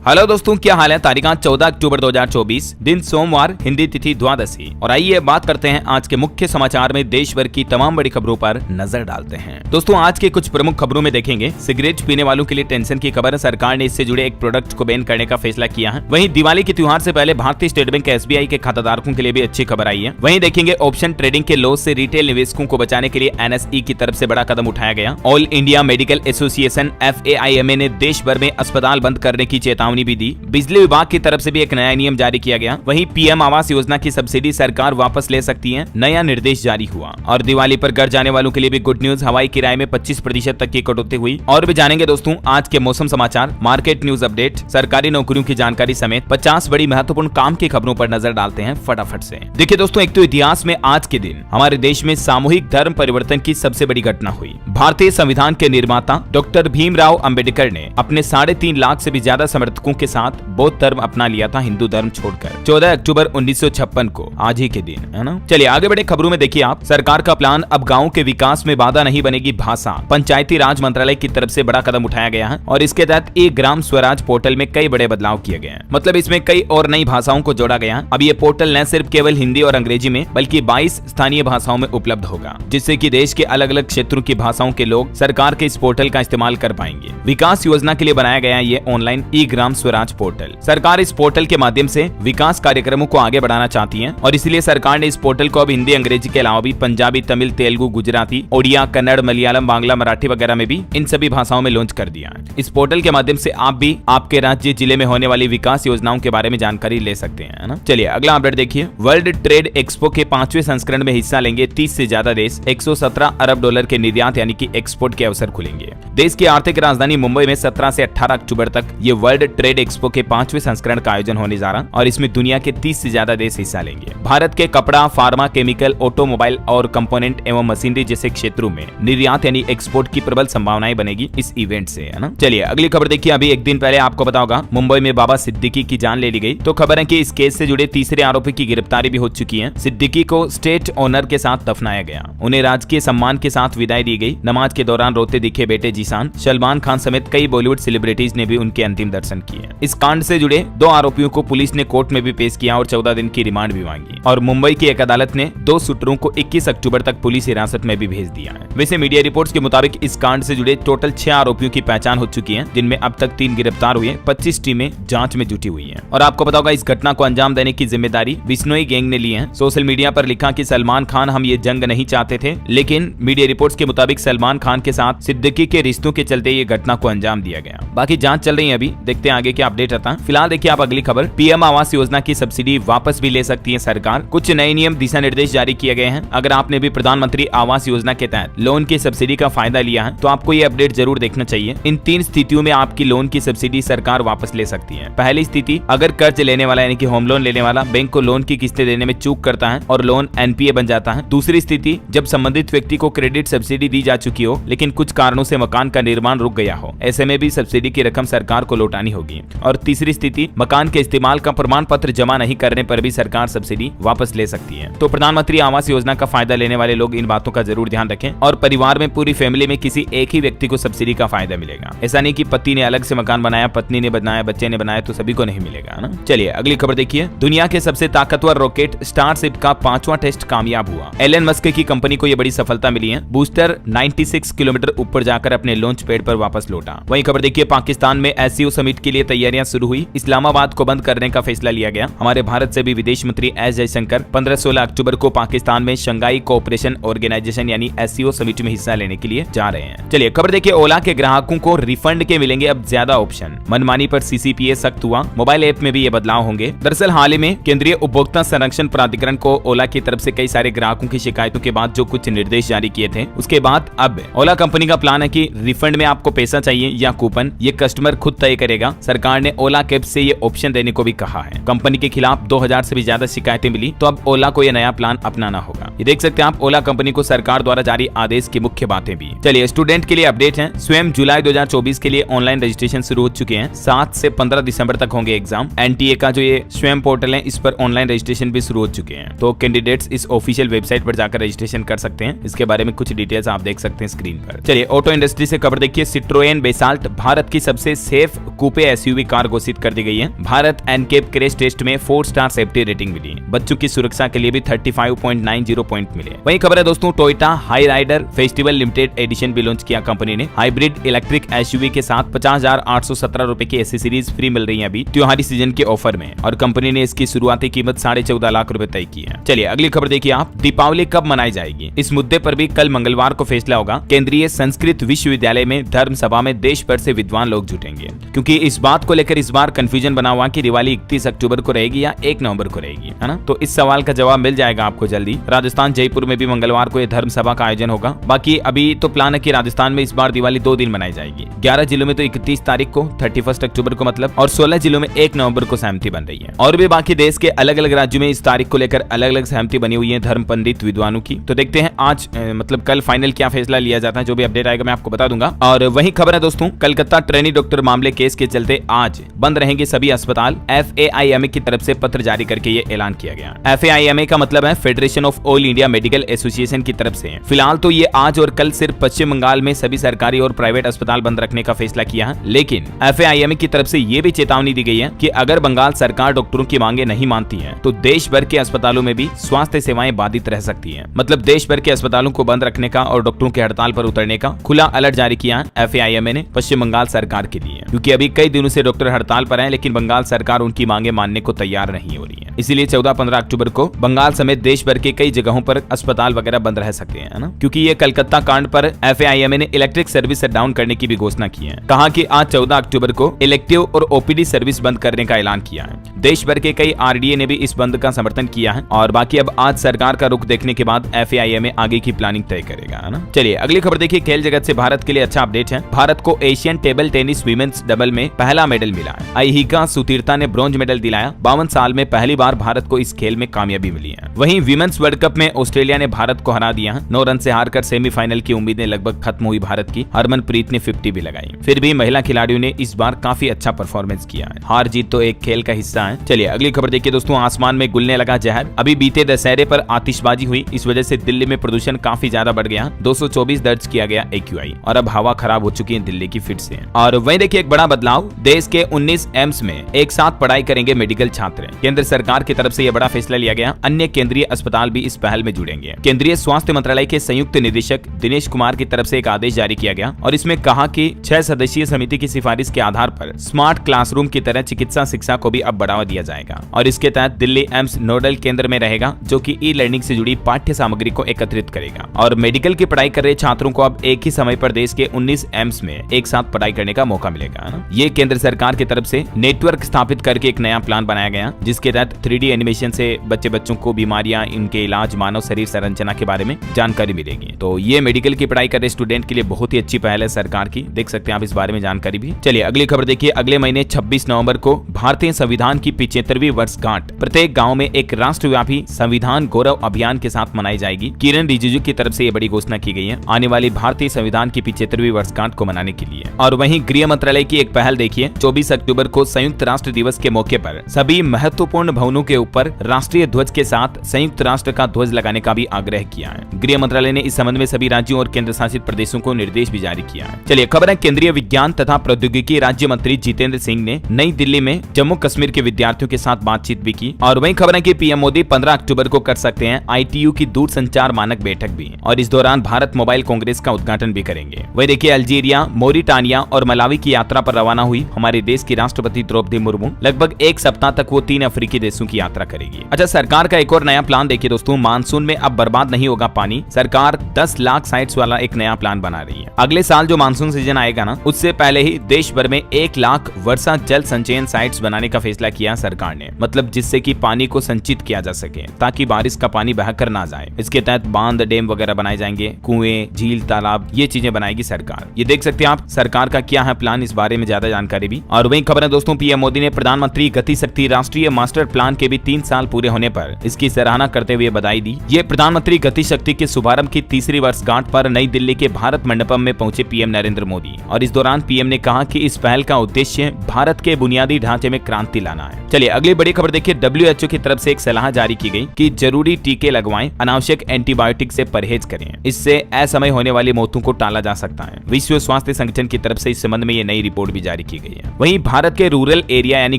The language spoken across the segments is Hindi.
हेलो दोस्तों, क्या हाल है। तारीख 14 अक्टूबर 2024, दिन सोमवार, हिंदी तिथि द्वादशी। और आइए बात करते हैं आज के मुख्य समाचार में देश भर की तमाम बड़ी खबरों पर नजर डालते हैं। दोस्तों, आज के कुछ प्रमुख खबरों में देखेंगे सिगरेट पीने वालों के लिए टेंशन की खबर। सरकार ने इससे जुड़े एक प्रोडक्ट को बैन करने का फैसला किया है। वहीं दिवाली के त्योहार से पहले भारतीय स्टेट बैंक SBI के खाताधारकों के लिए भी अच्छी खबर आई है। वहीं देखेंगे ऑप्शन ट्रेडिंग के लॉस से रिटेल निवेशकों को बचाने के लिए NSE की तरफ से बड़ा कदम उठाया गया। All India medical association FAIMA ने देश भर में अस्पताल बंद करने की चेतावनी भी दी। बिजली विभाग की तरफ से भी एक नया नियम जारी किया गया। वहीं PM आवास योजना की सब्सिडी सरकार वापस ले सकती है, नया निर्देश जारी हुआ। और दिवाली पर घर जाने वालों के लिए भी गुड न्यूज, हवाई किराए में 25% तक की कटौती हुई। और भी जानेंगे दोस्तों आज के मौसम समाचार, मार्केट न्यूज अपडेट, सरकारी नौकरियों की जानकारी समेत 50 बड़ी महत्वपूर्ण काम की खबरों पर नजर डालते हैं फटाफट से। देखिए दोस्तों, एक तो इतिहास में आज के दिन हमारे देश में सामूहिक धर्म परिवर्तन की सबसे बड़ी घटना हुई। भारतीय संविधान के निर्माता डॉक्टर भीमराव अंबेडकर ने अपने 3.5 लाख से भी ज्यादा समर्थकों के साथ बौद्ध धर्म अपना लिया था, हिंदू धर्म छोड़कर। 14 अक्टूबर 1956 को, आज ही के दिन, है ना। चलिए आगे बढ़े खबरों में। देखिए आप, सरकार का प्लान, अब गाँव के विकास में बाधा नहीं बनेगी भाषा। पंचायती राज मंत्रालय की तरफ से बड़ा कदम उठाया गया है और इसके तहत ग्राम स्वराज पोर्टल में कई बड़े बदलाव किए गए हैं। मतलब इसमें कई और नई भाषाओं को जोड़ा गया है। अब ये पोर्टल न सिर्फ केवल हिंदी और अंग्रेजी में बल्कि 22 स्थानीय भाषाओं में उपलब्ध होगा, जिससे कि देश के अलग अलग क्षेत्रों की भाषाओं के लोग सरकार के इस पोर्टल का इस्तेमाल कर पाएंगे। विकास योजना के लिए बनाया गया ये ऑनलाइन ग्राम स्वराज पोर्टल। सरकार इस पोर्टल के माध्यम से विकास कार्यक्रमों को आगे बढ़ाना चाहती है और इसलिए सरकार ने इस पोर्टल को अब हिंदी अंग्रेजी के अलावा भी पंजाबी, तमिल, तेलुगु, गुजराती, ओडिया, कन्नड़, मलयालम, बांग्ला, मराठी वगैरह में भी इन सभी भाषाओं में लॉन्च कर दिया है। इस पोर्टल के माध्यम से आप भी आपके राज्य जिले में होने वाली विकास योजनाओं के बारे में जानकारी ले सकते हैं, है ना। चलिए अगला अपडेट देखिए। वर्ल्ड ट्रेड एक्सपो के 5वें संस्करण में हिस्सा लेंगे 30 से ज्यादा देश। $117 अरब के निर्यात यानी कि एक्सपोर्ट के अवसर खुलेंगे। देश की आर्थिक राजधानी मुंबई में 17 से 18 अक्टूबर तक ये वर्ल्ड ट्रेड एक्सपो के 5वें संस्करण का आयोजन होने जा रहा और इसमें दुनिया के 30 से ज्यादा देश हिस्सा लेंगे। भारत के कपड़ा, फार्मा, केमिकल, ऑटोमोबाइल और कंपोनेंट एवं मशीनरी जैसे क्षेत्रों में निर्यात यानी एक्सपोर्ट की प्रबल संभावनाएं बनेगी इस इवेंट से, है ना। चलिए अगली खबर देखिए। अभी एक दिन पहले आपको पता होगा मुंबई में बाबा सिद्दीकी की जान ले ली गई। तो खबर है कि इस केस से जुड़े तीसरे आरोपी की गिरफ्तारी भी हो चुकी है। सिद्दीकी को स्टेट ऑनर के साथ दफनाया गया, उन्हें राजकीय सम्मान के साथ विदाई दी गई। नमाज के दौरान रोते दिखे बेटे जीशान, सलमान खान समेत कई बॉलीवुड सेलिब्रिटीज ने भी उनके अंतिम दर्शन किए। इस कांड से जुड़े 2 आरोपियों को पुलिस ने कोर्ट में भी पेश किया और 14 दिन की रिमांड भी मांगी। और मुंबई की एक अदालत ने 2 शूटरों को 21 अक्टूबर तक पुलिस हिरासत में भी भेज दिया है। वैसे मीडिया रिपोर्ट्स के मुताबिक इस कांड से जुड़े टोटल 6 आरोपियों की पहचान हो चुकी है, जिनमें अब तक 3 गिरफ्तार हुए, 25 टीमें जांच में जुटी हुई हैं। और आपको पता होगा इस घटना को अंजाम देने की जिम्मेदारी बिश्नोई गैंग ने ली है। सोशल मीडिया पर लिखा कि सलमान खान, हम ये जंग नहीं चाहते थे, लेकिन मीडिया रिपोर्ट्स के मुताबिक सलमान खान के साथ सिद्दीकी के रिश्तों के चलते ये घटना को अंजाम दिया गया। बाकी जांच चल रही है, अभी देखते हैं आगे क्या अपडेट आता है। फिलहाल देखिए आप अगली खबर। PM आवास योजना की सब्सिडी वापस भी ले सकती है सरकार। कुछ नए नियम, दिशा निर्देश जारी किए गए हैं। अगर आपने भी प्रधानमंत्री आवास योजना के तहत लोन की सब्सिडी का फायदा लिया है तो आपको ये अपडेट जरूर देखना चाहिए। इन 3 स्थितियों में आपकी लोन की सब्सिडी सरकार वापस ले सकती है। पहली स्थिति, अगर कर्ज लेने वाला यानी कि होम लोन लेने वाला बैंक को लोन की किस्तें देने में चूक करता है और लोन NPA बन जाता है। दूसरी स्थिति, जब संबंधित व्यक्ति को क्रेडिट सब्सिडी दी जा चुकी हो लेकिन कुछ कारणों से मकान का निर्माण रुक गया हो, ऐसे में भी सब्सिडी की रकम सरकार को लौटानी होगी। और तीसरी स्थिति, मकान के इस्तेमाल का प्रमाण पत्र जमा नहीं करने पर भी सरकार सब्सिडी वापस ले सकती है। तो प्रधानमंत्री आवास योजना का फायदा लेने वाले लोग इन बातों का जरूर ध्यान रखें और परिवार में पूरी फैमिली में किसी एक ही व्यक्ति को सब्सिडी का फायदा मिलेगा। ऐसा नहीं कि पति ने अलग से मकान बनाया, पत्नी ने बनाया, बच्चे ने बनाया तो सभी को नहीं मिलेगा ना। चलिए अगली खबर देखिए। दुनिया के सबसे ताकतवर रॉकेट स्टारशिप का 5वां टेस्ट कामयाब हुआ। एलन मस्क की कंपनी को यह बड़ी सफलता मिली है। बूस्टर 96 किलोमीटर ऊपर जाकर अपने लॉन्च पैड पर वापस लौटा। वहीं खबर देखिए, पाकिस्तान में SCO समिट के लिए तैयारियां शुरू हुई। इस्लामाबाद को बंद करने का फैसला लिया गया। हमारे भारत से भी विदेश मंत्री S जयशंकर 15-16 अक्टूबर को पाकिस्तान में शंघाई कोऑपरेशन ऑर्गेनाइजेशन यानी SCO समिट में हिस्सा लेने के लिए जा रहे हैं। चलिए खबर देखिए। ओला के ग्राहकों को रिफंड के मिलेंगे अब ज्यादा ऑप्शन। मनमानी पर CCPA सख्त हुआ। मोबाइल ऐप में भी ये बदलाव होंगे। दरअसल हाल ही में केंद्रीय उपभोक्ता संरक्षण प्राधिकरण को ओला की तरफ से कई सारे ग्राहकों की शिकायतों के बाद जो कुछ निर्देश जारी किए थे, उसके बाद अब ओला कंपनी का प्लान है कि रिफंड में आपको पैसा चाहिए या कूपन, ये कस्टमर खुद तय करेगा। सरकार ने ओला कैब से ये ऑप्शन देने को भी कहा है। कंपनी के खिलाफ 2000 से भी ज्यादा शिकायतें मिली, तो अब ओला को यह नया प्लान अपनाना होगा। ये देख सकते हैं आप ओला कंपनी को सरकार द्वारा जारी आदेश की मुख्य बातें भी। चलिए स्टूडेंट के लिए अपडेट है। स्वयं जुलाई 2024 के लिए ऑनलाइन रजिस्ट्रेशन शुरू हो चुके हैं। 7 से 15 दिसंबर तक होंगे एग्जाम। NTA का जो ये स्वयं पोर्टल है, इस पर ऑनलाइन रजिस्ट्रेशन भी शुरू हो चुके हैं। तो कैंडिडेट्स इस ऑफिशियल वेबसाइट पर जाकर रजिस्ट्रेशन कर सकते हैं। इसके बारे में कुछ डिटेल्स आप देख सकते हैं स्क्रीन पर। चलिए ऑटो इंडस्ट्री से खबर देखिए। सिट्रोएन बेसाल्ट भारत की सबसे सेफ कूपे एसयूवी कार घोषित कर दी गई है। भारत एनकेप क्रैश टेस्ट में 4 स्टार सेफ्टी रेटिंग मिली। बच्चों की सुरक्षा के लिए भी 35.90 पॉइंट मिले। वहीं खबर है दोस्तों, Toyota Hyryder festival limited edition भी लॉन्च किया कंपनी ने। हाइब्रिड इलेक्ट्रिक एसयूवी के साथ 50,817 रुपए की एसेसरीज फ्री मिल रही है अभी त्योहारी सीजन के ऑफर में, और कंपनी ने इसकी शुरुआती कीमत 14.5 लाख रुपए तय की है। चलिए अगली खबर देखिए आप, दीपावली कब मनाई जाएगी, इस मुद्दे पर भी कल मंगलवार को फैसला होगा। केंद्रीय संस्कृत विश्वविद्यालय में धर्म सभा में देश भर से विद्वान लोग जुटेंगे, क्योंकि इस बात को लेकर इस बार कंफ्यूजन बना हुआ कि दिवाली 31 अक्टूबर को रहेगी या 1 नवंबर को रहेगी, है ना। तो इस सवाल का जवाब मिल जाएगा आपको जल्दी। राजस्थान जयपुर में भी मंगलवार को यह धर्म सभा का आयोजन होगा। बाकी अभी तो प्लान है कि राजस्थान में इस बार दिवाली 2 दिन मनाई जाएगी। 11 जिलों में तो 31 तारीख को, 31 अक्टूबर को मतलब, और 16 जिलों में 1 नवंबर को सहमति बन रही है। और भी बाकी देश के अलग अलग राज्यों में इस तारीख को लेकर अलग अलग सहमति बनी हुई है धर्म पंडित विद्वानों की। तो देखते हैं आज मतलब कल फाइनल क्या फैसला लिया जाता है। जो भी अपडेट आएगा मैं आपको बता दूंगा। और वही खबर है दोस्तों, कलकत्ता ट्रेनी डॉक्टर मामले केस के चलते आज बंद रहेंगे सभी अस्पताल। FAIMA की तरफ से पत्र जारी करके ये ऐलान किया गया। FAIMA का मतलब है federation of all India medical association की तरफ से। फिलहाल तो ये आज और कल सिर्फ पश्चिम बंगाल में सभी सरकारी और प्राइवेट अस्पताल बंद रखने का फैसला किया है, लेकिन FAIMA की तरफ से ये भी चेतावनी दी गई है कि अगर बंगाल सरकार डॉक्टरों की मांगे नहीं मानती है तो देश भर के अस्पतालों में भी स्वास्थ्य सेवाएं बाधित रह सकती हैं। मतलब देश भर के अस्पतालों को बंद रखने का और डॉक्टरों के हड़ताल पर उतरने का खुला अलर्ट जारी किया है FAIMA ने पश्चिम बंगाल सरकार के लिए, क्योंकि अभी कई दिनों से डॉक्टर हड़ताल पर हैं, लेकिन बंगाल सरकार उनकी मांगे मानने को तैयार नहीं हो रही है। इसीलिए 14-15 अक्टूबर को बंगाल समेत देश भर के कई जगहों पर अस्पताल वगैरह बंद रह सकते हैं, ना, क्योंकि ये कलकत्ता कांड पर FAIMA ने इलेक्ट्रिक सर्विस शट डाउन करने की भी घोषणा की है। कहा कि आज 14 अक्टूबर को इलेक्टिव और OPD सर्विस बंद करने का ऐलान किया है। देश भर के कई RDA ने भी इस बंद का समर्थन किया है, और बाकी अब आज सरकार का रुख देखने के बाद FAIMA आगे की प्लानिंग तय करेगा, है ना। चलिए अगली खबर देखिए, खेल जगत से भारत के लिए अच्छा अपडेट है। भारत को Asian table tennis women's double में पहला मेडल मिला है। अहिका सुतीर्था ने ब्रॉन्ज मेडल दिलाया। 52 साल में पहली बार भारत को इस खेल में कामयाबी मिली है। वहीं वीमेंस वर्ल्ड कप में ऑस्ट्रेलिया ने भारत को हरा दिया है। 9 रन से हारकर सेमीफाइनल की उम्मीदें लगभग खत्म हुई भारत की। हरमनप्रीत ने 50 भी लगाई। फिर भी महिला खिलाड़ियों ने इस बार काफी अच्छा परफॉर्मेंस किया है। हार जीत तो एक खेल का हिस्सा है। चलिए अगली खबर देखिए दोस्तों, आसमान में गुलने लगा जहर। अभी बीते दशहरे पर आतिशबाजी हुई, इस वजह से दिल्ली में प्रदूषण काफी ज्यादा बढ़ गया। 224 दर्ज किया गया AQI, और अब हवा खराब हो चुकी है दिल्ली की फिर से। और वहीं देखिए एक बड़ा बदलाव, देश के 19 एम्स में एक साथ पढ़ाई करेंगे मेडिकल छात्र। केंद्र सरकार की तरफ से यह बड़ा फैसला लिया गया। अन्य केंद्रीय अस्पताल भी इस पहल में जुड़ेंगे। केंद्रीय स्वास्थ्य मंत्रालय के संयुक्त निदेशक दिनेश कुमार की तरफ से एक आदेश जारी किया गया, और इसमें कहा कि 6 सदस्यीय समिति की सिफारिश के आधार पर स्मार्ट क्लासरूम की तरह चिकित्सा शिक्षा को भी अब बढ़ावा दिया जाएगा। और इसके तहत दिल्ली एम्स नोडल केंद्र में रहेगा, जो कि ई-लर्निंग से जुड़ी पाठ्य सामग्री को एकत्रित करेगा। और मेडिकल की पढ़ाई कर रहे छात्रों को अब एक ही समय पर देश के 19 एम्स में एक साथ पढ़ाई करने का मौका मिलेगा। ये केंद्र सरकार की तरफ से नेटवर्क स्थापित करके एक नया प्लान बनाया गया, जिसके तहत 3D एनिमेशन से बच्चों को बीमारियां, इनके इलाज, मानव शरीर संरचना के बारे में जानकारी मिलेगी। तो ये मेडिकल की पढ़ाई कर रहे स्टूडेंट के लिए बहुत ही अच्छी पहल है सरकार की। देख सकते हैं आप इस बारे में जानकारी भी। चलिए अगली खबर देखिए, अगले महीने 26 नवंबर को भारतीय संविधान की 75वीं वर्षगांठ प्रत्येक गांव में एक राष्ट्रव्यापी संविधान गौरव अभियान के साथ मनाई जाएगी। किरण रिजिजू की तरफ से ये बड़ी घोषणा की गई है आने वाली भारतीय संविधान की 75वीं वर्षगांठ को मनाने के लिए। और वहीं गृह मंत्रालय की एक पहल देखिए, 24 अक्टूबर को संयुक्त राष्ट्र दिवस के मौके पर सभी महत्वपूर्ण भवनों के ऊपर राष्ट्रीय ध्वज के साथ संयुक्त राष्ट्र का ध्वज लगाने का भी आग्रह किया है। गृह मंत्रालय ने इस संबंध में सभी राज्यों और केंद्र शासित प्रदेशों को निर्देश भी जारी किया है। चलिए खबर है, केंद्रीय विज्ञान तथा प्रौद्योगिकी राज्य मंत्री जितेंद्र सिंह ने नई दिल्ली में जम्मू कश्मीर के विद्यार्थियों के साथ बातचीत भी की। और वहीं खबर है कि पीएम मोदी 15 अक्टूबर को कर सकते हैं ITU की दूरसंचार मानक बैठक भी, और इस दौरान भारत मोबाइल कांग्रेस का उद्घाटन भी करेंगे। वही देखिए, अल्जीरिया, मोरिटानिया और मलावी की यात्रा पर रवाना हुई हमारे देश की राष्ट्रपति द्रौपदी मुर्मू। लगभग एक सप्ताह तक वो 3 अफ्रीकी देशों की यात्रा करेगी। अच्छा, सरकार का एक और नया प्लान देखिए दोस्तों, मानसून में अब बर्बाद नहीं होगा पानी। सरकार 10 लाख साइट्स वाला एक नया प्लान बना रही है। अगले साल जो मानसून सीजन आएगा ना, उससे पहले ही देश भर में 1 लाख वर्षा जल संचयन साइट्स बनाने का फैसला किया सरकार ने। मतलब जिससे कि पानी को संचित किया जा सके, ताकि बारिश का पानी बहकर ना जाए। इसके तहत बांध, डैम वगैरह बनाए जाएंगे, कुएं, झील, तालाब, ये चीजें बनाएगी सरकार। ये देख सकते हैं आप सरकार का क्या है प्लान, इस बारे में ज्यादा जानकारी भी। और वही खबर है दोस्तों, पीएम मोदी ने प्रधानमंत्री गति शक्ति राष्ट्रीय मास्टर प्लान के भी 3 साल पूरे होने पर इसकी सराहना करते हुए बधाई दी। ये प्रधानमंत्री गति शक्ति के शुभारंभ की 3री वर्षगांठ पर नई दिल्ली के भारत मंडपम में पहुंचे पीएम नरेंद्र मोदी। और इस दौरान पीएम ने कहा कि इस पहल का उद्देश्य भारत के बुनियादी ढांचे में क्रांति लाना है। चलिए अगली बड़ी खबर देखिए, WHO की तरफ से एक सलाह जारी की गई कि जरूरी टीके लगवाएं, अनावश्यक एंटीबायोटिक से परहेज करें। इससे असमय होने वाली मौतों को टाला जा सकता है। विश्व स्वास्थ्य संगठन की तरफ से इस संबंध में ये नई रिपोर्ट भी जारी की गई है। वहीं भारत के रूरल एरिया यानी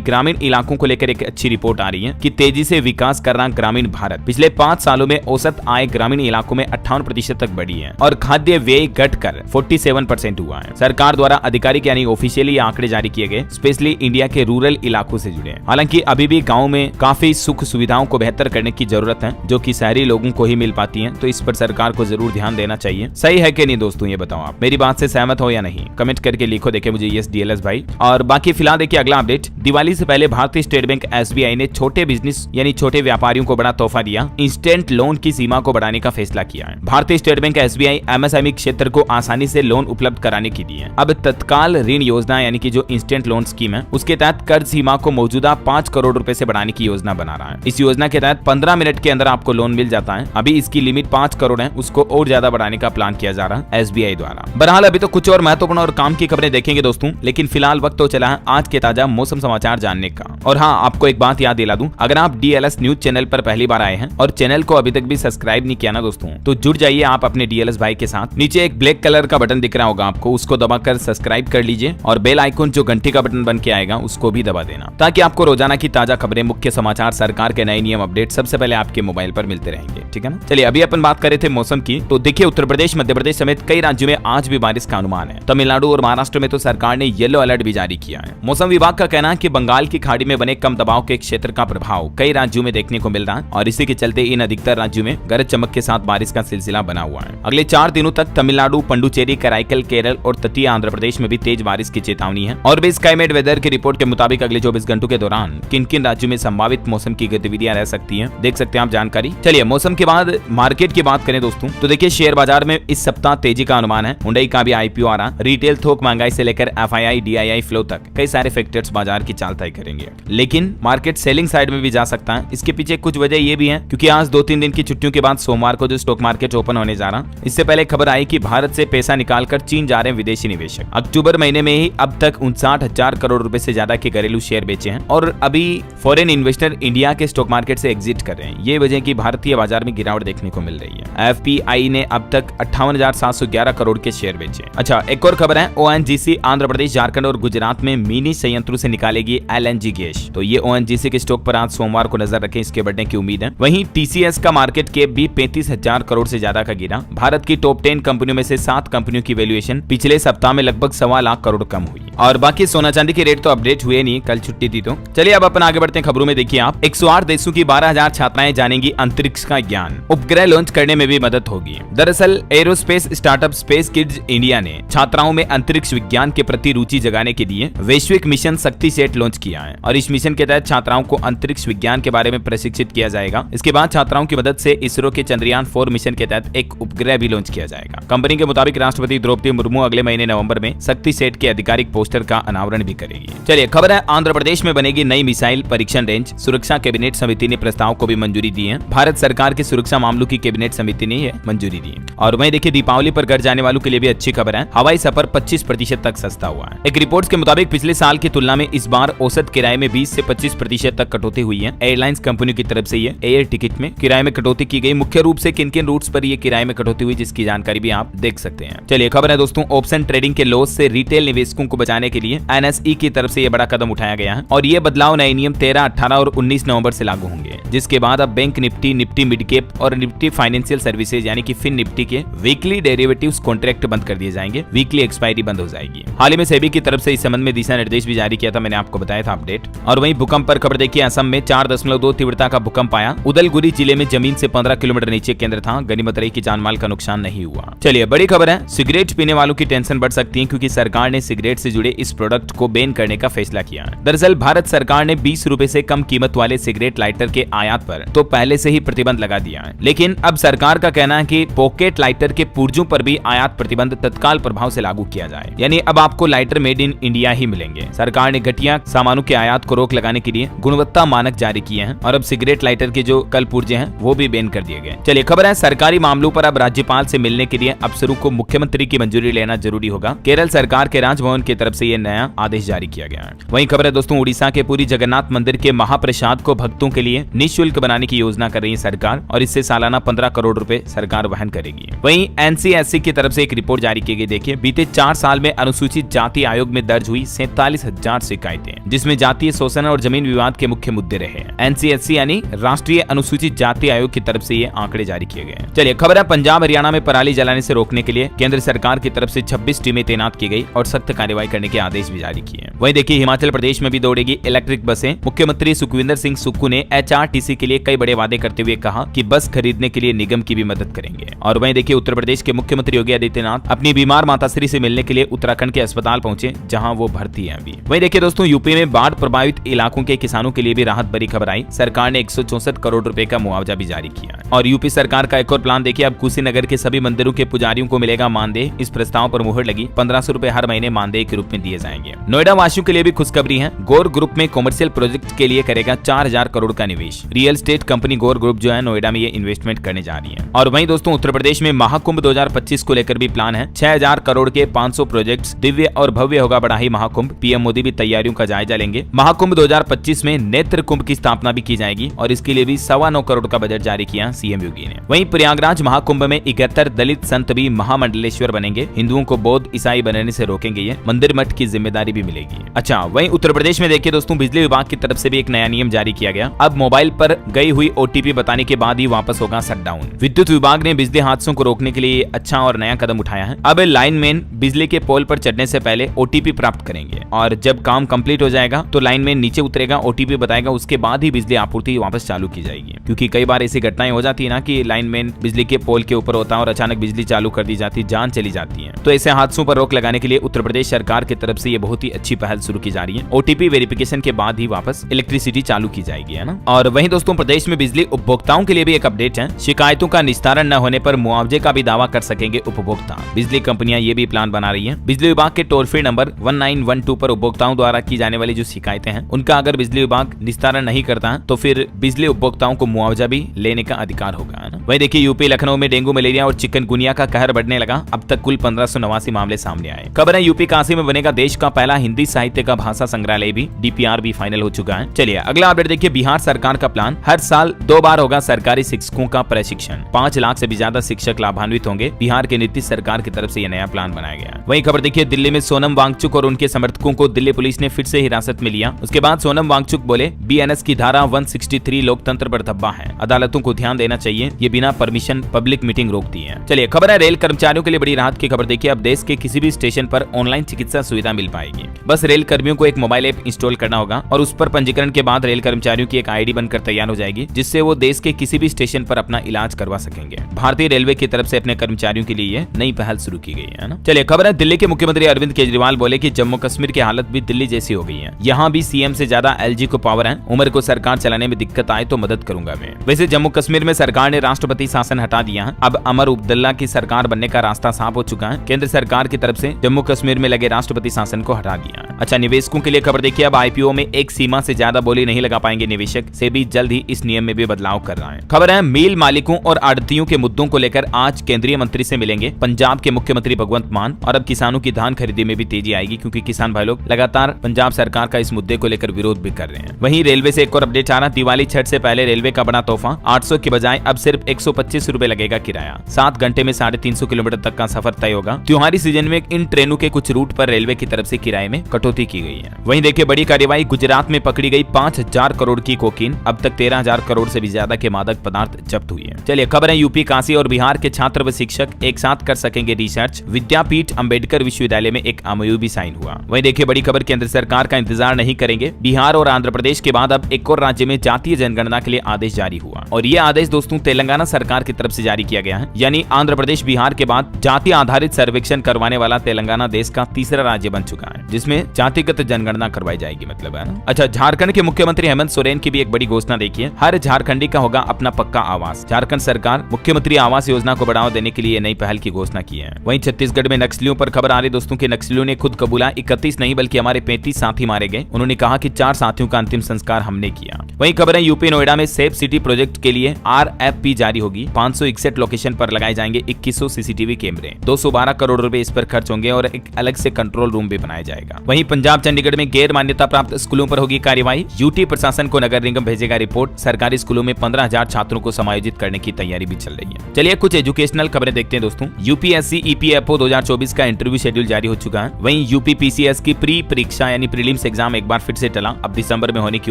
ग्रामीण इलाकों को लेकर एक अच्छी रिपोर्ट आ रही है कि तेजी से विकास कर रहा ग्रामीण भारत। पिछले 5 सालों में औसत आय ग्रामीण इलाकों में 58% तक बढ़ी है और खाद्य व्यय घटकर 47% हुआ है। सरकार द्वारा आधिकारिक यानी ऑफिशियली आंकड़े जारी किए गए, स्पेशली इंडिया के रूरल इलाकों से जुड़े। हालांकि अभी भी गाँव में काफी सुख सुविधाओं को बेहतर करने की जरूरत है, जो कि शहरी लोगों को ही मिल पाती है, तो इस पर सरकार को जरूर ध्यान देना चाहिए। सही है कि नहीं दोस्तों, ये बताओ आप मेरी बात से सहमत हो या नहीं, कमेंट करके लिखो, देखे मुझे यस डीएलएस भाई। और बाकी फिलहाल देखिए अगला अपडेट। दिवाली से पहले भारतीय स्टेट बैंक एसबीआई ने छोटे बिजनेस यानी छोटे व्यापारियों को बड़ा तोहफा दिया, इंस्टेंट लोन की सीमा को बढ़ाने का फैसला किया है। भारतीय स्टेट बैंक एसबीआई एमएसएमई क्षेत्र को आसानी से लोन उपलब्ध कराने की दी है। अब तत्काल ऋण योजना यानी कि जो इंस्टेंट लोन स्कीम है, उसके तहत कर्ज सीमा को मौजूदा 5 करोड़ रुपए से बढ़ाने की योजना बना रहा है। इस योजना के तहत 15 मिनट के अंदर आपको लोन मिल जाता है। अभी इसकी लिमिट 5 करोड़ है, उसको और ज्यादा बढ़ाने का प्लान किया जा रहा है एसबीआई द्वारा। बहरहाल अभी तो कुछ और महत्वपूर्ण और काम की खबरें देखेंगे दोस्तों, लेकिन फिलहाल वक्त तो चला है आज के ताजा मौसम समाचार जानने का। और हाँ, आपको एक बात याद दिला दूं, अगर आप डीएलएस न्यूज चैनल पर पहली बार आए हैं और चैनल को अभी तक भी सब्सक्राइब नहीं किया ना दोस्तों, तो जुड़ जाइए आप अपने डीएलएस भाई के साथ। नीचे एक ब्लैक कलर का बटन दिख रहा होगा आपको, उसको दबाकर सब्सक्राइब कर लीजिए और बेल आइकन जो घंटी का बटन बन के आएगा उसको भी दबा देना, ताकि आपको रोजाना की ताजा खबरें, मुख्य समाचार, सरकार के नए नियम, अपडेट सबसे पहले आपके मोबाइल पर मिलते रहेंगे। ठीक है ना। चलिए अभी अपन बात कर रहे थे मौसम की, तो देखिए उत्तर प्रदेश, मध्य प्रदेश समेत कई राज्यों में आज भी बारिश का अनुमान है। तमिलनाडु और महाराष्ट्र में तो सरकार ने येलो अलर्ट भी जारी किया है। मौसम विभाग का कहना है कि बंगाल की खाड़ी में बने कम दबाव के क्षेत्र का प्रभाव कई राज्यों में देखने को मिल रहा है और इसी के चलते इन अधिकतर राज्यों में गरज चमक के साथ बारिश का सिलसिला बना हुआ है। अगले 4 दिनों तक तमिलनाडु, पुडुचेरी, कराईकल, केरल और तटीय आंध्र प्रदेश में भी तेज बारिश की चेतावनी है। और भी स्काईमेट वेदर की रिपोर्ट के मुताबिक अगले 24 घंटों के दौरान किन किन राज्यों में संभावित मौसम की गतिविधियां रह सकती हैं, देख सकते हैं आप जानकारी। चलिए मौसम के बाद मार्केट की बात करें दोस्तों, तो देखिए शेयर बाजार में इस सप्ताह तेजी का अनुमान है। हुंडई का भी आईपीओ आ रहा, रिटेल थोक महंगाई से लेकर एफआईआई डीआईआई फ्लो तक कई सारे फैक्टर्स बाजार की चाल तय करेंगे। लेकिन मार्केट सेलिंग साइड में भी जा सकता है। इसके पीछे कुछ वजह ये भी है क्योंकि आज 2-3 दिन की छुट्टियों के बाद सोमवार को जो स्टॉक मार्केट ओपन होने जा रहा, इससे पहले खबर आई कि भारत से पैसा निकालकर चीन जा रहे हैं विदेशी निवेशक। अक्टूबर महीने में ही अब तक 59,000 करोड़ रुपए से ज्यादा के घरेलू शेयर बेचे हैं और अभी फॉरेन इन्वेस्टर इंडिया के स्टॉक मार्केट से एग्जिट कर रहे हैं। ये वजह की भारतीय बाजार में गिरावट देखने को मिल रही है। एफपीआई ने अब तक 58,711 करोड़ के शेयर बेचे। अच्छा, एक और खबर है, ओएनजीसी आंध्र प्रदेश, झारखंड और गुजरात में मिनी संयंत्रों से निकालेगी एलएनजी गैस। तो ये ओएनजीसी के स्टॉक पर आज सोमवार को नजर रखें, इसके बढ़ने की उम्मीद है। वहीं टीसीएस का मार्केट कैप भी 35,000 करोड़ से ज्यादा का गिरा। भारत की टॉप 10 कंपनियों में से 7 कंपनियों की वैल्यूएशन पिछले सप्ताह में लगभग 1.25 लाख करोड़ कम हुई। और बाकी सोना चांदी के रेट तो अपडेट हुए नहीं, कल छुट्टी थी। तो चलिए अब अपन आगे बढ़ते हैं खबरों में। देखिए आप 108 देशों की 12,000 छात्राएं जानेंगी अंतरिक्ष का ज्ञान, उपग्रह लॉन्च करने में भी मदद होगी। दरअसल aerospace startup space kids India ने छात्राओं में अंतरिक्ष विज्ञान के प्रति रुचि जगाने के लिए वैश्विक मिशन शक्ति सेट लॉन्च किया है और इस मिशन के तहत छात्राओं को अंतरिक्ष विज्ञान के बारे में प्रशिक्षित किया जाएगा। इसके बाद छात्राओं की मदद से इसरो के चंद्रयान 4 मिशन के तहत एक उपग्रह भी लॉन्च किया जाएगा। कंपनी के मुताबिक राष्ट्रपति द्रौपदी मुर्मू अगले महीने नवंबर में शक्ति सेट के आधिकारिक पोस्टर का अनावरण भी करेगी। चलिए खबर है, आंध्र प्रदेश में बनेगी नई मिसाइल परीक्षण रेंज। सुरक्षा कैबिनेट समिति ने प्रस्ताव को भी मंजूरी दी है। भारत सरकार के सुरक्षा मामलों की कैबिनेट समिति ने मंजूरी दी। और वहीं देखिए दीपावली पर घर जाने वालों के लिए भी अच्छी खबर है, हवाई सफर 25% तक सस्ता हुआ है। एक रिपोर्ट के मुताबिक पिछले साल की तुलना में इस बार औसत किराए में 20 से 25% तक कटौती हुई है। एयरलाइंस कंपनियों की तरफ से ये एयर टिकट में किराए में कटौती की गई। मुख्य रूप से किन किन रूट्स पर ये किराए में कटौती हुई, जिसकी जानकारी भी आप देख सकते हैं। चलिए खबर है दोस्तों, ऑप्शन ट्रेडिंग के लॉस से रिटेल निवेशकों को बचाने के लिए एनएसई की तरफ से ये बड़ा कदम उठाया गया है और ये बदलाव नए नियम 13, 18 और 19 नवंबर से लागू होंगे, जिसके बाद अब bank Nifty, Nifty mid cap और निफ्टी फाइनेंशियल सर्विसेज यानी कि फिन निफ्टी के वीकली डेरिवेटिव्स कॉन्ट्रैक्ट बंद कर दिए जाएंगे। वीकली एक्सपायरी बंद हो जाएगी। हाल ही में सेबी की तरफ से इस संबंध में दिशा निर्देश भी जारी किया था, मैंने आपको बताया था अपडेट। और वहीं भूकंप पर खबर देखिए, असम में 4.2 तीव्रता का भूकंप आया। उदलगुरी जिले में जमीन से 15 किलोमीटर नीचे केंद्र था। गनीमत रही कि जानमाल का नुकसान नहीं हुआ। चलिए बड़ी खबर है, सिगरेट पीने वालों की टेंशन बढ़ सकती है क्योंकि सरकार ने सिगरेट से जुड़े इस प्रोडक्ट को बैन करने का फैसला किया है। दरअसल भारत सरकार ने 20 रुपए से कम कीमत वाले सिगरेट लाइटर के आयात पर तो पहले से ही प्रतिबंध लगा दिया है, लेकिन अब सरकार का कहना है कि पॉकेट लाइटर के पुर्जों पर भी आयात प्रतिबंध तत्काल प्रभाव से लागू किया जाए, यानी अब आपको लाइटर मेड इन इंडिया ही मिलेंगे। सरकार ने घटिया सामानों के आयात को रोक लगाने के लिए गुणवत्ता मानक जारी किए हैं और अब सिगरेट लाइटर के जो कल पुर्जे हैं वो भी बैन कर दिए गए। चलिए खबर है, सरकारी मामलों पर अब राज्यपाल से मिलने के लिए अफसरों को मुख्यमंत्री की मंजूरी लेना जरूरी होगा। केरल सरकार के राजभवन की तरफ से ये नया आदेश जारी किया गया है। वहीं खबर है दोस्तों, उड़ीसा के पुरी जगन्नाथ मंदिर के महाप्रसाद को भक्तों के लिए निःशुल्क बनाने की योजना कर रही है सरकार और इससे सालाना 15 करोड़ रुपए सरकार वहन करेगी। वहीं एनसीएससी की तरफ से एक रिपोर्ट जारी की गई। देखिए बीते 4 साल में अनुसूचित जाति आयोग में दर्ज हुई 47,000 शिकायतें, जिसमें जातीय शोषण और जमीन विवाद के मुख्य मुद्दे रहे। एनसीएससी यानी राष्ट्रीय अनुसूचित जाति आयोग की तरफ से ये आंकड़े जारी किए गए। चलिए खबर है, पंजाब हरियाणा में पराली जलाने से रोकने के लिए केंद्र सरकार की तरफ से 26 टीमें तैनात की गई और सख्त कार्रवाई करने के आदेश भी जारी किए। वहीं देखिए हिमाचल प्रदेश में भी दौड़ेगी इलेक्ट्रिक बसें। मुख्यमंत्री सुखविंदर सिंह सुक्खू ने एचआरटीसी के लिए कई बड़े वादे करते हुए कहा कि बस खरीदने के लिए निगम की भी मदद करेंगे। और वहीं देखिए उत्तर प्रदेश के मुख्यमंत्री योगी आदित्यनाथ अपनी बीमार माताश्री से मिलने के लिए उत्तराखंड के अस्पताल पहुंचे, जहां वो भर्ती है अभी। वहीं देखिए दोस्तों यूपी में बाढ़ प्रभावित इलाकों के किसानों के लिए भी राहत भरी खबर आई। सरकार ने 164 करोड़ रुपए का मुआवजा भी जारी किया। और यूपी सरकार का एक और प्लान देखिए, अब कुशीनगर के सभी मंदिरों के पुजारियों को मिलेगा मानदेय। इस प्रस्ताव पर मुहर लगी। 1500 रुपए हर महीने मानदेय के रूप में दिए जाएंगे। नोएडा वासियों के लिए भी खुशखबरी है। गौर ग्रुप में कॉमर्शियल प्रोजेक्ट के लिए करेगा 4000 करोड़ का निवेश। रियल एस्टेट कंपनी गौर ग्रुप जो है नोएडा में ये इन्वेस्टमेंट करने जा रही है। और वहीं दोस्तों उत्तर प्रदेश में महाकुंभ 2025 को लेकर भी प्लान है। 6000 करोड़ के 500 प्रोजेक्ट्स, दिव्य और भव्य होगा बड़ाही महाकुंभ। पीएम मोदी भी तैयारियों का जायजा लेंगे। महाकुंभ 2025 में नेत्र कुंभ की स्थापना भी की जाएगी और इसके लिए भी 9.25 करोड़ का बजट जारी किया सीएम योगी ने। वहीं प्रयागराज महाकुंभ में 71 दलित संत भी महामंडलेश्वर बनेंगे। हिंदुओं को बौद्ध ईसाई बनने से रोकेंगे ये। मंदिर मठ की जिम्मेदारी भी मिलेगी। अच्छा वहीं उत्तर प्रदेश में देखिए दोस्तों बिजली विभाग की तरफ से भी एक नया नियम जारी किया गया। अब मोबाइल पर गई हुई ओटीपी बताने के बाद ही वापस होगा शटडाउन। विद्युत विभाग ने बिजली हादसों को रोकने के लिए अच्छा और नया कदम उठाया है। अब लाइनमैन बिजली के पोल पर चढ़ने से पहले ओटीपी प्राप्त करेंगे और जब काम कंप्लीट हो जाएगा तो लाइनमैन नीचे उतरेगा, ओटीपी बताएगा, उसके बाद ही बिजली आपूर्ति वापस चालू की जाएगी। क्योंकि कई बार ऐसी घटनाएं हो जाती है ना कि लाइनमैन बिजली के पोल के ऊपर होता है और अचानक बिजली चालू कर दी जाती है, जान चली जाती है। तो ऐसे हादसों पर रोक लगाने के लिए उत्तर प्रदेश सरकार की तरफ से ये बहुत ही अच्छी पहल शुरू की जा रही है। ओटीपी वेरिफिकेशन के बाद ही वापस इलेक्ट्रिसिटी चालू की जाएगी, है ना। और वहीं दोस्तों प्रदेश में बिजली उपभोक्ताओं के लिए भी एक अपडेट है। शिकायतों का निस्तारण न होने पर मुआवजे का भी दावा कर सकेंगे उपभोक्ता। बिजली कंपनियां ये भी प्लान बना रही है। बिजली विभाग के टोल फ्री नंबर 1912 पर उपभोक्ताओं द्वारा की जाने वाली जो शिकायतें हैं उनका अगर बिजली विभाग निस्तारण नहीं करता है तो फिर बिजली उपभोक्ताओं को मुआवजा भी लेने का अधिकार होगा, है ना। वहीं देखिए यूपी लखनऊ में डेंगू, मलेरिया और चिकनगुनिया का कहर बढ़ने लगा। अब तक कुल 1589 मामले सामने आए। खबर है यूपी काशी में बनेगा देश का पहला हिंदी साहित्य का भाषा संग्रहालय भी। डीपीआर भी फाइनल हो चुका है। चलिए अगला अपडेट देखिए, बिहार सरकार का प्लान। हर साल 2 बार होगा सरकारी शिक्षकों का प्रशिक्षण। 5 लाख से भी ज्यादा शिक्षक लाभान्वित होंगे। बिहार के नीतीश सरकार की तरफ से यह नया प्लान बनाया गया। वहीं खबर देखिए, दिल्ली में सोनम वांगचुक और उनके समर्थकों को दिल्ली पुलिस ने फिर से हिरासत में लिया। उसके बाद सोनम वांगचुक बोले बीएनएस की धारा 163 लोकतंत्र पर धब्बा है, अदालतों को ध्यान देना चाहिए, ये बिना परमिशन पब्लिक मीटिंग रोकती है। चलिए खबर है, रेल कर्मचारियों के लिए बड़ी राहत की खबर देखिए। अब देश के किसी भी स्टेशन पर ऑनलाइन चिकित्सा सुविधा मिल पाएगी। बस रेल कर्मियों को एक मोबाइल ऐप इंस्टॉल करना होगा और उस पर पंजीकरण के बाद रेल कर्मचारियों की एक आईडी बनकर तैयार हो जाएगी, जिससे वो देश के किसी भी स्टेशन पर अपना इलाज करवा सकेंगे। भारतीय रेलवे की तरफ से अपने कर्मचारियों के लिए ये नई पहल शुरू की गई है ना। चलिए खबर है, दिल्ली के मुख्यमंत्री अरविंद केजरीवाल बोले कि जम्मू कश्मीर की हालत भी दिल्ली जैसी हो गई है। यहाँ भी सीएम से ज्यादा एलजी को पावर है। उमर को सरकार चलाने में दिक्कत आए तो मदद करूंगा मैं। वैसे जम्मू कश्मीर में सरकार ने राष्ट्रपति शासन हटा दिया है। अब अमर अब्दुल्ला की सरकार बनने का रास्ता साफ हो चुका है। केंद्र सरकार की तरफ से जम्मू कश्मीर में लगे राष्ट्रपति शासन को हटा दिया है। अच्छा निवेशकों के लिए खबर देखिए, अब आईपीओ में एक सीमा से ज्यादा बोली नहीं लगा पाएंगे निवेशक। सेबी जल्द ही इस नियम में भी बदलाव कर रहा है। खबर है, मिल मालिकों और आड़तियों के मुद्दों को लेकर आज केंद्रीय मंत्री से मिलेंगे पंजाब के मुख्यमंत्री भगवंत मान। और अब किसानों की धान खरीदी में भी तेजी आएगी, क्योंकि किसान भाई लोग लगातार पंजाब सरकार का इस मुद्दे को लेकर विरोध भी कर रहे हैं। वहीं रेलवे से एक और अपडेट आ रहा, दिवाली छठ से पहले रेलवे का बड़ा तोहफा। 800 की बजाय अब सिर्फ 125 रुपए लगेगा किराया। 7 घंटे में 350 किलोमीटर तक का सफर तय होगा। त्योहारी सीजन में इन ट्रेनों के कुछ रूट पर रेलवे की तरफ से किराए में कटौती की गई है। वहीं देखिए बड़ी कार्रवाई, गुजरात में पकड़ी गई 5000 करोड़ की कोकीन। अब तक 13000 करोड़ से भी ज्यादा के मादक पदार्थ जब्त हुए हैं। चलिए खबर है, यूपी, काशी और बिहार के छात्र व शिक्षक एक साथ कर सकेंगे रिसर्च। विद्यापीठ अंबेडकर विश्वविद्यालय में एक एमओयू भी साइन हुआ। वहीं देखिए बड़ी खबर, केंद्र सरकार का इंतजार नहीं करेंगे। बिहार और आंध्र प्रदेश के बाद अब एक और राज्य में जातीय जनगणना के लिए आदेश जारी हुआ। और ये आदेश दोस्तों तेलंगाना सरकार की तरफ से जारी किया गया है। यानी आंध्र प्रदेश, बिहार के बाद जाति आधारित सर्वेक्षण करवाने वाला तेलंगाना देश का तीसरा राज्य बन चुका है, जिसमें जातिगत जनगणना करवाई जाएगी, मतलब है ना। अच्छा, झारखंड के मुख्यमंत्री हेमंत सोरेन की भी एक बड़ी घोषणा देखिए, हर झारखंडी का होगा अपना पक्का आवास। झारखंड सरकार मुख्यमंत्री आवास योजना को बढ़ावा देने के लिए नई पहल की घोषणा की है। वहीं छत्तीसगढ़ में नक्सलियों पर खबर आ रही दोस्तों के नक्सलियों ने खुद कबूला 31 नहीं बल्कि हमारे 35 साथी मारे गए। उन्होंने कहा कि 4 साथियों का अंतिम संस्कार हमने किया। वहीं खबर है, यूपी नोएडा में सेफ सिटी प्रोजेक्ट के लिए RFP जारी जारी होगी। 561 लोकेशन पर लगाए जाएंगे 2100 सीसीटीवी कैमरे। 212 करोड़ रुपए इस पर खर्च होंगे और एक अलग से कंट्रोल रूम भी बनाया जाएगा। वहीं पंजाब चंडीगढ़ में गैर मान्यता प्राप्त स्कूलों पर होगी कार्यवाही। यूटी प्रशासन को नगर निगम भेजेगा रिपोर्ट। सरकारी स्कूलों में 15,000 छात्रों को समायोजित करने की तैयारी भी चल रही है। चलिए कुछ एजुकेशनल खबरें देखते हैं दोस्तों। यूपीएससी ईपीएफओ 2024 का इंटरव्यू शेड्यूल जारी हो चुका है। वहीं यूपी पीसीएस की प्री परीक्षा यानी प्रीलिम्स एग्जाम एक बार फिर से टला, अब दिसंबर में होने की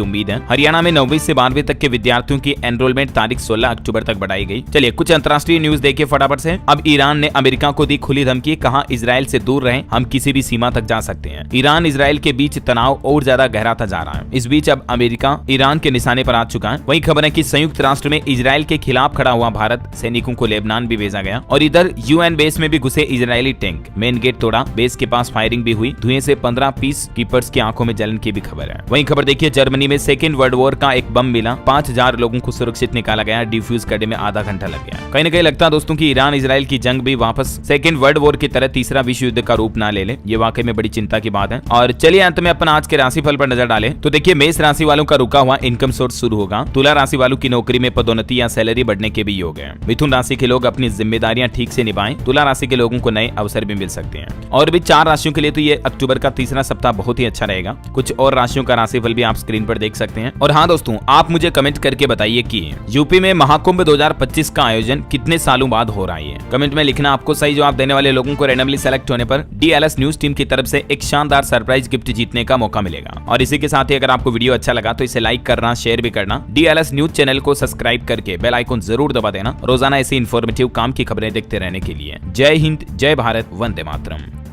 उम्मीद है। हरियाणा में 9वीं से 12वीं तक के विद्यार्थियों की एनरोलमेंट तारीख 16 अक्टूबर तक बढ़ाई गई। चलिए कुछ अंतर्राष्ट्रीय न्यूज देखिए फटाफट से। अब ईरान ने अमेरिका को दी खुली धमकी, कहा इजराइल से दूर रहें, हम किसी भी सीमा तक जा सकते हैं। ईरान इजराइल के बीच तनाव और ज्यादा गहराता जा रहा है। इस बीच अब अमेरिका ईरान के निशाने पर आ चुका है। वहीं खबर है कि संयुक्त राष्ट्र में इजराइल के खिलाफ खड़ा हुआ भारत, सैनिकों को लेबनान भी भेजा गया। और इधर यूएन बेस में भी घुसे इजरायली टैंक, मेन गेट तोड़ा, बेस के पास फायरिंग भी हुई। धुएं से 15 पीस कीपर्स की आंखों में जलन की भी खबर है। वहीं खबर देखिए जर्मनी में सेकेंड वर्ल्ड वॉर का एक बम मिला, 5000 लोगों को सुरक्षित निकाला गया। डिफ्यूज करने में आधा घंटा लग गया। कहीं न कहीं लगता है दोस्तों की ईरान इजराइल की जंग भी वापस सेकेंड वर्ल्ड वॉर की तरह तीसरा विश्व युद्ध का रूप ना ले ले। ये वाकई में बड़ी चिंता की बात है। और चलिए अंत में अपन आज के राशिफल पर नजर डालें तो देखिए मेष राशि वालों का रुका हुआ इनकम सोर्स शुरू होगा। तुला राशि वालों की नौकरी में पदोन्नति या सैलरी बढ़ने के भी योग है। मिथुन राशि के लोग अपनी जिम्मेदारियां ठीक से निभाएं। तुला राशि के लोगों को नए अवसर भी मिल सकते हैं। और भी 4 राशियों के लिए तो ये अक्टूबर का तीसरा सप्ताह बहुत ही अच्छा रहेगा। कुछ और राशियों का राशिफल भी आप स्क्रीन पर देख सकते हैं। और हाँ दोस्तों, आप मुझे कमेंट करके बताइए कि यूपी में महाकुंभ 2025 का आयोजन कितने सालों बाद हो रहा है। कमेंट में लिखना। आपको सही जवाब देने वाले लोगों को रैंडमली सेलेक्ट होने पर डीएलएस न्यूज टीम की तरफ से एक शानदार सरप्राइज गिफ्ट जीतने का मौका मिलेगा। और इसी के साथ ही अगर आपको वीडियो अच्छा लगा तो इसे लाइक करना, शेयर भी करना। डीएलएस न्यूज चैनल को सब्सक्राइब करके बेल आइकन जरूर दबा देना, रोजाना ऐसी इन्फॉर्मेटिव काम की खबरें देखते रहने के लिए। जय हिंद, जय भारत, वंदे मातरम।